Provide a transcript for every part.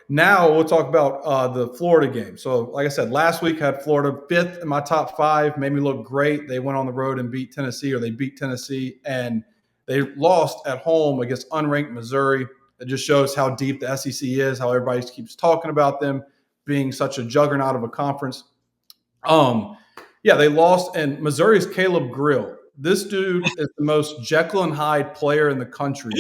now we'll talk about the Florida game. So, like I said, last week I had Florida fifth in my top five, made me look great. They went on the road and beat Tennessee, or they beat Tennessee, and they lost at home against unranked Missouri. It just shows how deep the SEC is, how everybody keeps talking about them being such a juggernaut of a conference. Yeah, they lost, and Missouri's Caleb Grill. This dude is the most Jekyll and Hyde player in the country.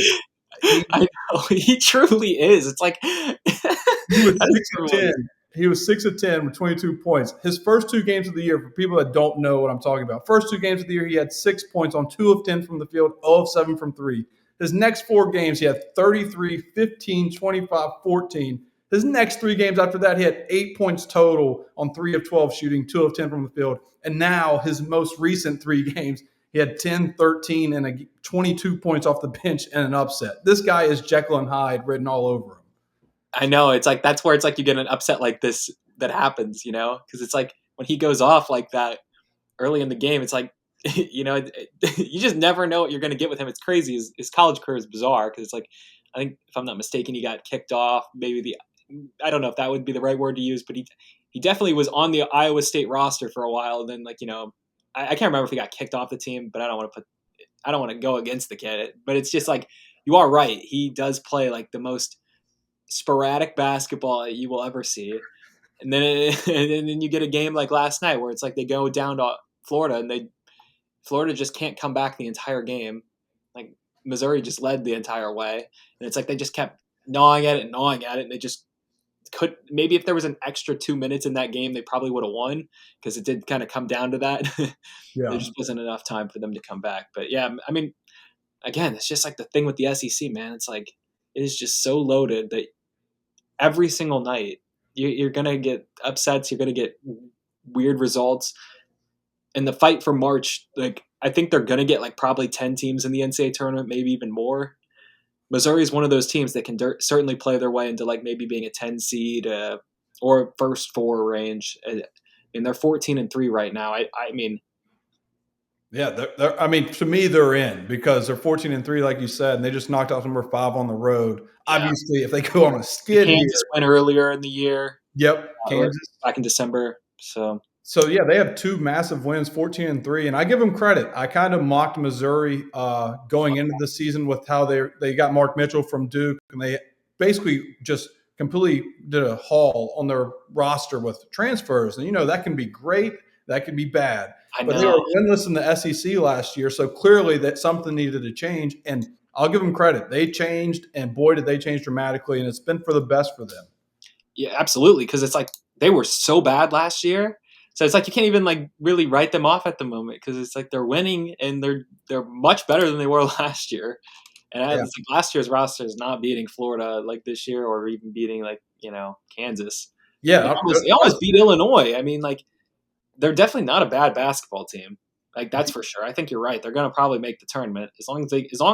He I know he truly is. It's like He was that's six of everyone. 10. He was 6 of 10 with 22 points. His first two games of the year, for people that don't know what I'm talking about, first two games of the year, he had 6 points on 2 of 10 from the field, 0 of 7 from three. His next four games, he had 33, 15, 25, 14. His next three games after that, he had 8 points total on 3 of 12 shooting, 2 of 10 from the field. And now his most recent three games, he had 10, 13, and 22 points off the bench and an upset. This guy is Jekyll and Hyde written all over him. I know it's like that's where it's like you get an upset like this that happens, because it's like when he goes off like that early in the game, it's like you just never know what you're going to get with him. It's crazy. His college career is bizarre because it's like I think if I'm not mistaken, he got kicked off. Maybe I don't know if that would be the right word to use, but he definitely was on the Iowa State roster for a while. And then I can't remember if he got kicked off the team, but I don't want to go against the kid. But it's just like you are right. He does play like the most sporadic basketball that you will ever see. And then and then you get a game like last night where it's like they go down to Florida and Florida just can't come back the entire game. Like Missouri just led the entire way, and it's like they just kept gnawing at it, and they just could. Maybe if there was an extra 2 minutes in that game, they probably would have won because it did kind of come down to that. There Yeah. just wasn't enough time for them to come back. But yeah, I mean, again, it's just like the thing with the SEC, man. It's like it is just so loaded that every single night you're gonna get upsets, you're gonna get weird results. And the fight for March, like I think they're gonna get like probably 10 teams in the NCAA tournament, maybe even more. Missouri is one of those teams that can certainly play their way into like maybe being a 10 seed or first four range. And they're 14-3 right now. I mean, Yeah, I mean, to me, they're in because they're 14-3, like you said, and they just knocked out number 5 on the road. yeah, Obviously, if they go on a the skid here, Kansas win earlier in the year, yep, Kansas. back in December. So So yeah, they have two massive wins, 14-3, and I give them credit. I kind of mocked Missouri going into the season with how they got Mark Mitchell from Duke, and they basically just completely did a haul on their roster with transfers. And that can be great, that can be bad. I But they were know. winless in the SEC last year, so clearly that something needed to change. And I'll give them credit; they changed, and boy, did they change dramatically. And it's been for the best for them. Yeah, absolutely. Because it's like they were so bad last year. So it's like you can't even like really write them off at the moment because it's like they're winning and they're much better than they were last year. And Yeah, it's like last year's roster is not beating Florida like this year or even beating like Kansas. They yeah. almost, they almost beat Illinois. I mean, like they're definitely not a bad basketball team. Like that's for sure. I think you're right. They're going to probably make the tournament as long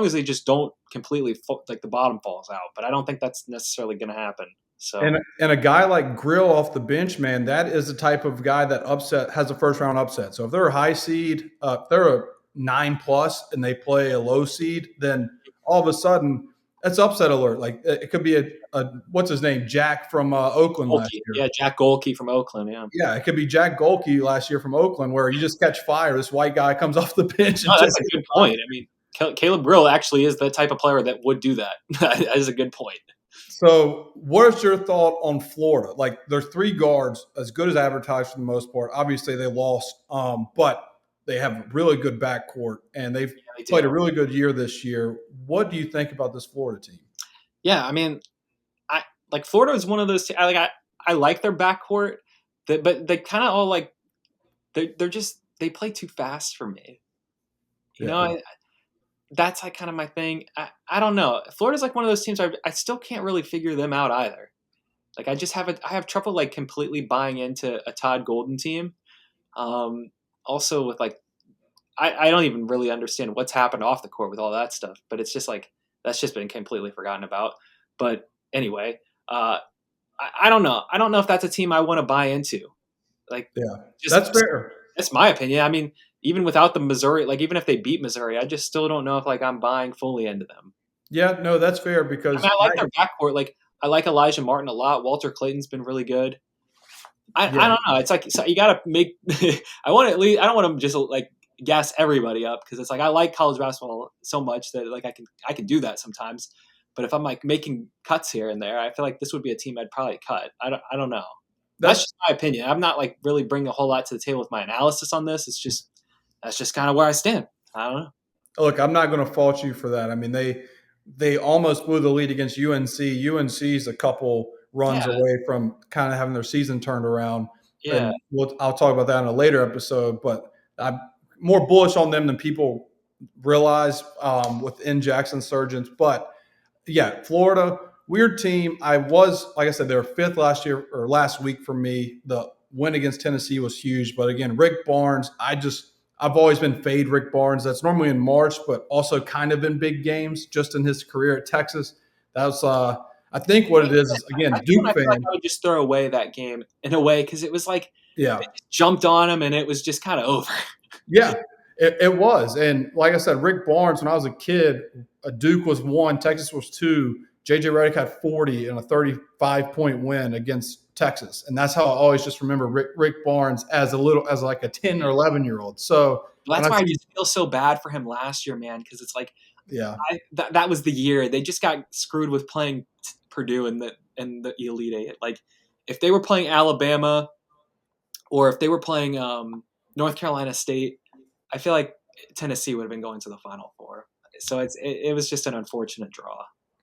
as they just don't completely like the bottom falls out. But I don't think that's necessarily going to happen. So And a guy like Grill off the bench, man, that is the type of guy that has a first round upset. So if they're a high seed, if they're a 9+ and they play a low seed, then all of a sudden that's upset alert. Like it could be a what's his name, Jack from Oakland last Golke, year. yeah, Jack Golke from Oakland, yeah. Yeah, it could be Jack Golke last year from Oakland, where you just catch fire. This white guy comes off the bench and No, just that's a good point. I mean, Caleb Grill actually is the type of player that would do that. That is a good point. So, what's your thought on Florida? Like, their three guards, as good as advertised for the most part. Obviously, they lost, but they have a really good backcourt, and they've Yeah, they played a do. really good year this year. What do you think about this Florida team? Yeah, I mean, I like Florida is one of those. I like their backcourt, but they kind of all like they play too fast for me. You Yeah, know, that's like kind of my thing. I don't know. Florida's like one of those teams I still can't really figure them out either. Like I have trouble like completely buying into a Todd Golden team. Also with like I don't even really understand what's happened off the court with all that stuff, but it's just like that's just been completely forgotten about. But anyway, I don't know. I don't know if that's a team I want to buy into. Like yeah, just that's fair. that's my opinion. I mean, even without the Missouri, like even if they beat Missouri, I just still don't know if like I'm buying fully into them. Yeah, no, that's fair I because mean, I like their backcourt. Like I like Elijah Martin a lot. Walter Clayton's been really good. I Yeah, don't know. It's like so you got to make. I want to at least. I don't want to just like gas everybody up because it's like I like college basketball so much that like I can do that sometimes. But if I'm like making cuts here and there, I feel like this would be a team I'd probably cut. I don't know. That's that's just my opinion. I'm not like really bringing a whole lot to the table with my analysis on this. It's just that's just kind of where I stand. I don't know. look. I'm not going to fault you for that. I mean, they almost blew the lead against UNC. UNC's a couple runs Yeah, away from kind of having their season turned around, yeah. and I'll talk about that in a later episode. But I'm more bullish on them than people realize within Jackson Surgeons. But yeah, Florida, weird team. I was, like I said, they were fifth last year or last week for me. The win against Tennessee was huge. But again, Rick Barnes, I've always been fade Rick Barnes. That's normally in March, but also kind of in big games just in his career at Texas. That's I think what it is again, That's when Duke I feel like fan. I would just throw away that game in a way because it was like Yeah. they just jumped on him and it was just kind of over. Yeah, it was. And like I said, Rick Barnes, when I was a kid, Duke was one, Texas was two. JJ Redick had 40 and a 35-point win against Texas. And that's how I always just remember Rick Barnes as as like a 10 or 11-year-old. So Well, when that's I why I see, just feel so bad for him last year, man. Because it's like yeah, that was the year they just got screwed with playing Purdue in the Elite Eight. Like if they were playing Alabama or if they were playing North Carolina State, I feel like Tennessee would have been going to the Final Four. So it was just an unfortunate draw.